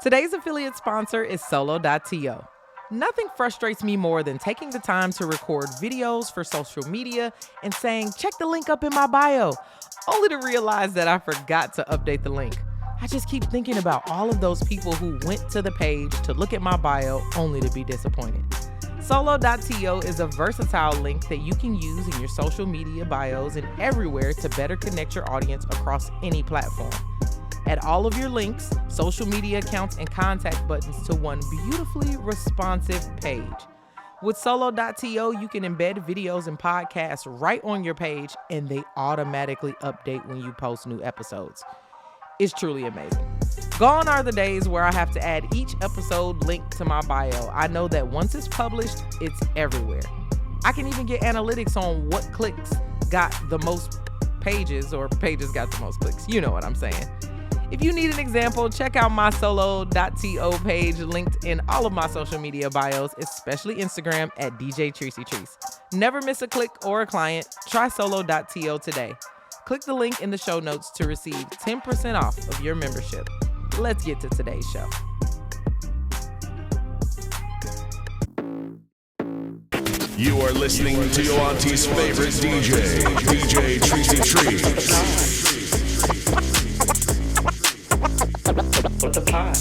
Today's affiliate sponsor is Solo.to. Nothing frustrates me more than taking the time to record videos for social media and saying, check the link up in my bio, only to realize that I forgot to update the link. I just keep thinking about all of those people who went to the page to look at my bio only to be disappointed. Solo.to is a versatile link that you can use in your social media bios and everywhere to better connect your audience across any platform. Add all of your links, social media accounts, and contact buttons to one beautifully responsive page. With Solo.to, you can embed videos and podcasts right on your page, and they automatically update when you post new episodes. It's truly amazing. Gone are the days where I have to add each episode link to my bio. I know that once it's published, it's everywhere. I can even get analytics on what clicks got the most pages or pages got the most clicks. You know what I'm saying. If you need an example, check out my Solo.to page linked in all of my social media bios, especially Instagram at DJ Treacy Treese. Never miss a click or a client. Try Solo.to today. Click the link in the show notes to receive 10% off of your membership. Let's get to today's show. You are listening to your auntie's favorite DJ, DJ Treacy Treese. What the pot?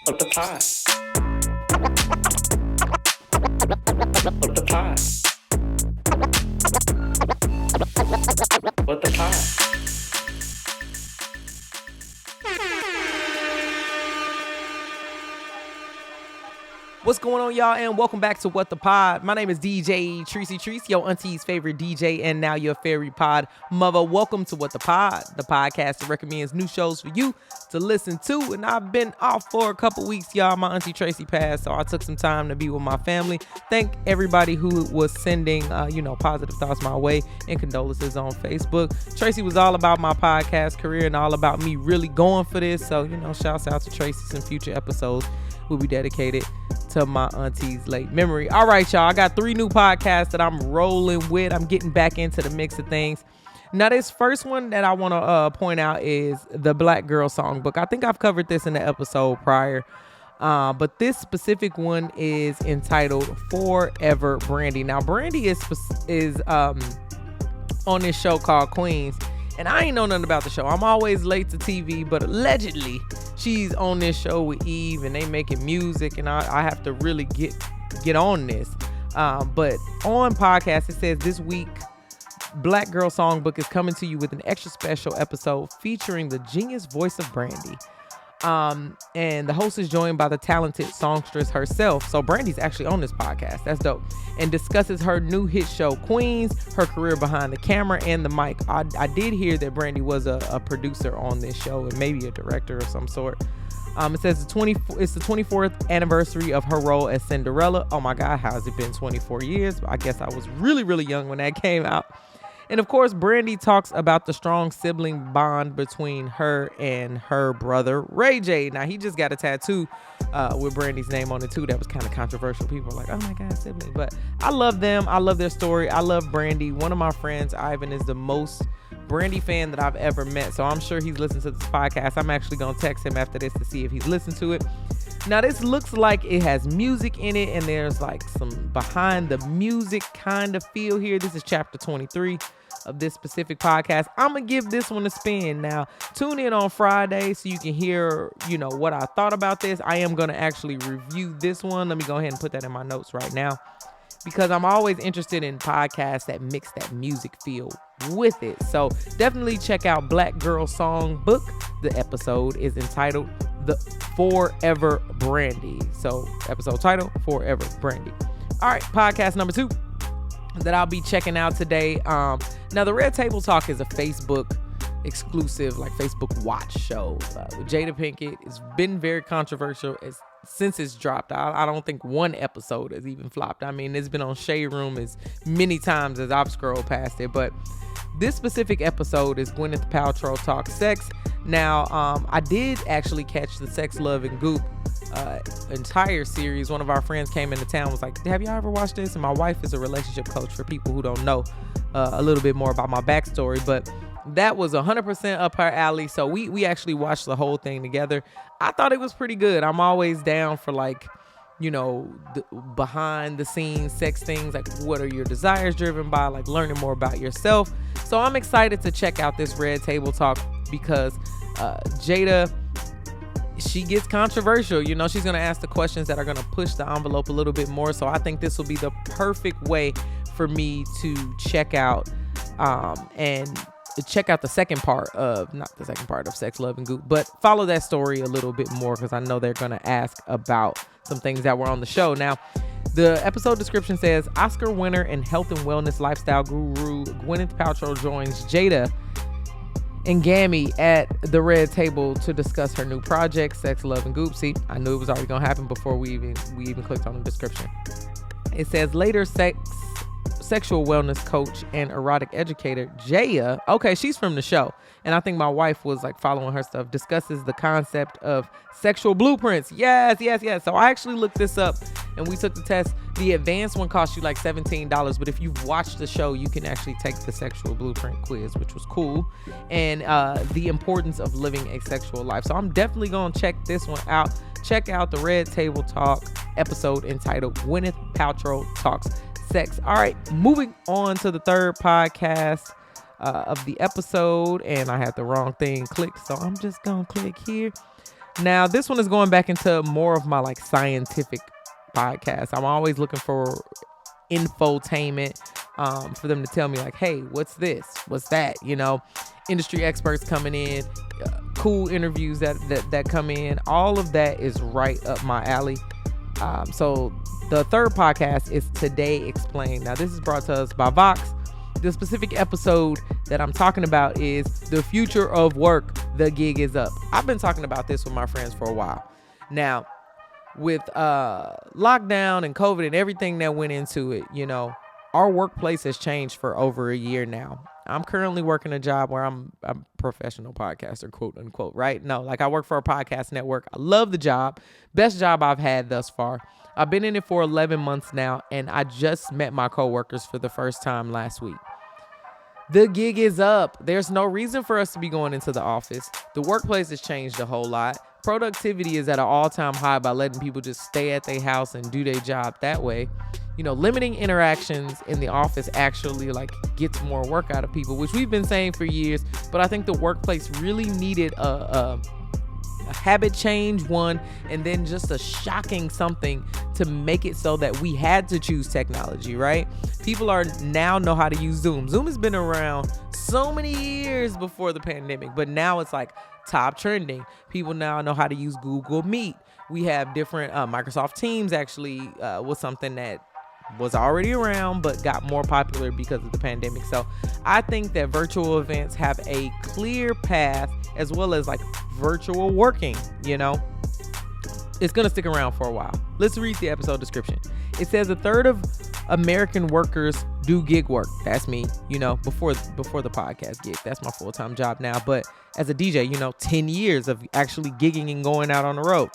What the pot? What the pot? What the pot? What's going on, y'all, and welcome back to What the Pod. My name is DJ Treacy Treese, your auntie's favorite DJ, and now your fairy pod mother. Welcome to What the Pod, the podcast that recommends new shows for you to listen to. And I've been off for a couple weeks, y'all. My auntie Tracy passed, so I took some time to be with my family. Thank everybody who was sending, positive thoughts my way and condolences on Facebook. Tracy was all about my podcast career and all about me really going for this. So, shouts out to Tracy. Some future episodes will be dedicated to my auntie's late memory. All right, y'all. I got 3 new podcasts that I'm rolling with. I'm getting back into the mix of things. Now, this first one that I want to point out is the Black Girl Songbook. I think I've covered this in the episode prior, but this specific one is entitled Forever Brandy. Now, Brandy is on this show called Queens, and I ain't know nothing about the show. I'm always late to TV, but allegedly she's on this show with Eve and they making music, and I have to really get on this. But on podcast, it says this week, Black Girl Songbook is coming to you with an extra special episode featuring the genius voice of Brandy. And the host is joined by the talented songstress herself. So Brandy's actually on this podcast. That's dope. And discusses her new hit show, Queens, her career behind the camera and the mic. I did hear that Brandy was a producer on this show and maybe a director of some sort. It says it's the 24th anniversary of her role as Cinderella. Oh my God, how has it been 24 years? I guess I was really, really young when that came out. And of course, Brandy talks about the strong sibling bond between her and her brother, Ray J. Now, he just got a tattoo with Brandy's name on it, too. That was kind of controversial. People were like, oh, my God, sibling. But I love them. I love their story. I love Brandy. One of my friends, Ivan, is the most Brandy fan that I've ever met. So I'm sure he's listened to this podcast. I'm actually going to text him after this to see if he's listened to it. Now, this looks like it has music in it, and there's like some behind the music kind of feel here. This is chapter 23 of this specific podcast. I'm going to give this one a spin. Now, tune in on Friday so you can hear, what I thought about this. I am going to actually review this one. Let me go ahead and put that in my notes right now, because I'm always interested in podcasts that mix that music feel with it. So definitely check out Black Girl Songbook. The episode is entitled The Forever Brandy. So episode title, Forever Brandy. All right, podcast number 2 that I'll be checking out today. Now, the Red Table Talk is a Facebook exclusive, like Facebook Watch show with Jada Pinkett. It's been very controversial since it's dropped. I don't think one episode has even flopped. I mean, it's been on Shade Room as many times as I've scrolled past it, but this specific episode is Gwyneth Paltrow Talk Sex. Now, I did actually catch the Sex, Love, and Goop entire series. One of our friends came into town, was like, have y'all ever watched this? And my wife is a relationship coach, for people who don't know a little bit more about my backstory. But that was 100% up her alley. So we actually watched the whole thing together. I thought it was pretty good. I'm always down for like, you know, behind the scenes sex things. Like, what are your desires driven by? Like learning more about yourself. So I'm excited to check out this Red Table Talk because Jada, she gets controversial. You know, she's going to ask the questions that are going to push the envelope a little bit more. So I think this will be the perfect way for me to check out and check out the second part of, not the second part of Sex, Love, and Goop, but follow that story a little bit more because I know they're going to ask about some things that were on the show. Now, the episode description says, Oscar winner and health and wellness lifestyle guru Gwyneth Paltrow joins Jada and Gammy at the Red Table to discuss her new project, Sex, Love, and Goop. See, I knew it was already going to happen before we even clicked on the description. It says later sexual wellness coach and erotic educator Jaya, okay, she's from the show, and I think my wife was like following her stuff, discusses the concept of sexual blueprints. Yes. So I actually looked this up and we took the test. The advanced one costs you like $17, but if you've watched the show, you can actually take the sexual blueprint quiz, which was cool, and the importance of living a sexual life. So I'm definitely gonna check this one out. Check out the Red Table Talk episode entitled Gwyneth Paltrow Talks Sex. All right, moving on to the third podcast of the episode, and I had the wrong thing clicked, so I'm just gonna click here. Now, this one is going back into more of my like scientific podcast. I'm always looking for infotainment, for them to tell me like, hey, what's this? What's that? You know, industry experts coming in, cool interviews that come in. All of that is right up my alley. So the third podcast is Today Explained. Now, this is brought to us by Vox. The specific episode that I'm talking about is the future of work. The gig is up. I've been talking about this with my friends for a while. Now, with lockdown and COVID and everything that went into it, you know, our workplace has changed for over a year now. I'm currently working a job where I'm a professional podcaster, quote unquote, right? No, like I work for a podcast network. I love the job. Best job I've had thus far. I've been in it for 11 months now, and I just met my coworkers for the first time last week. The gig is up. There's no reason for us to be going into the office. The workplace has changed a whole lot. Productivity is at an all-time high by letting people just stay at their house and do their job that way. You know, limiting interactions in the office actually like gets more work out of people, which we've been saying for years. But I think the workplace really needed a habit change, one, and then just a shocking something to make it so that we had to choose technology, right? People are now know how to use Zoom. Zoom has been around so many years before the pandemic, but now it's like top trending. People now know how to use Google Meet. We have different Microsoft Teams actually was something that was already around but got more popular because of the pandemic. So I think that virtual events have a clear path, as well as like virtual working, you know. It's going to stick around for a while. Let's read the episode description. It says a third of American workers do gig work. That's me, you know, before the podcast gig. That's my full-time job now. But as a DJ, you know, 10 years of actually gigging and going out on the road.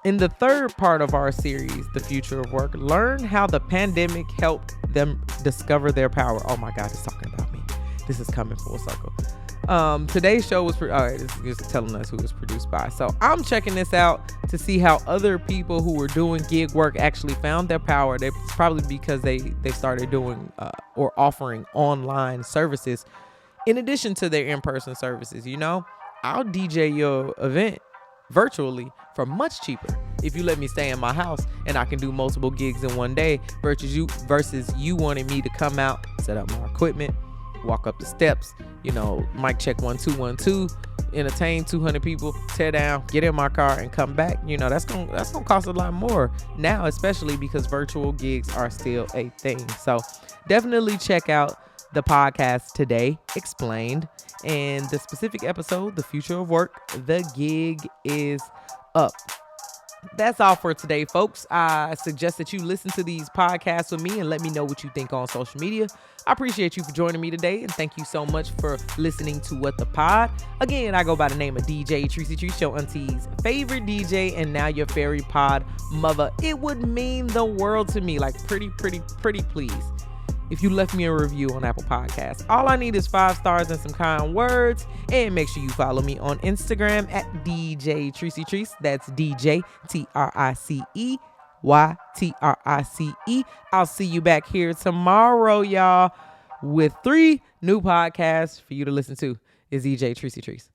In the third part of our series, The Future of Work, learn how the pandemic helped them discover their power. Oh my God, it's talking about me. This is coming full circle. Today's show was it's telling us who it was produced by. So I'm checking this out to see how other people who were doing gig work actually found their power. It's probably because they started doing or offering online services in addition to their in-person services. You know, I'll DJ your event virtually for much cheaper if you let me stay in my house and I can do multiple gigs in one day versus you wanting me to come out, set up my equipment, walk up the steps, you know, mic check 1 2 1 2, entertain 200 people, tear down, get in my car and come back. You know, that's gonna cost a lot more now, especially because virtual gigs are still a thing. So definitely check out the podcast Today Explained, and the specific episode, The Future of Work, the gig is up. That's all for today, folks. I suggest that you listen to these podcasts with me and let me know what you think on social media. I appreciate you for joining me today, and thank you so much for listening to What the Pod. Again, I go by the name of DJ Tracy Trees, your auntie's favorite DJ, and now your fairy pod mother. It would mean the world to me, like pretty please, if you left me a review on Apple Podcasts. All I need is 5 stars and some kind words. And make sure you follow me on Instagram at DJ Treacy Treese. That's DJ TRICEYTRICE. I'll see you back here tomorrow, y'all, with 3 new podcasts for you to listen to. It's DJ Treacy Treese.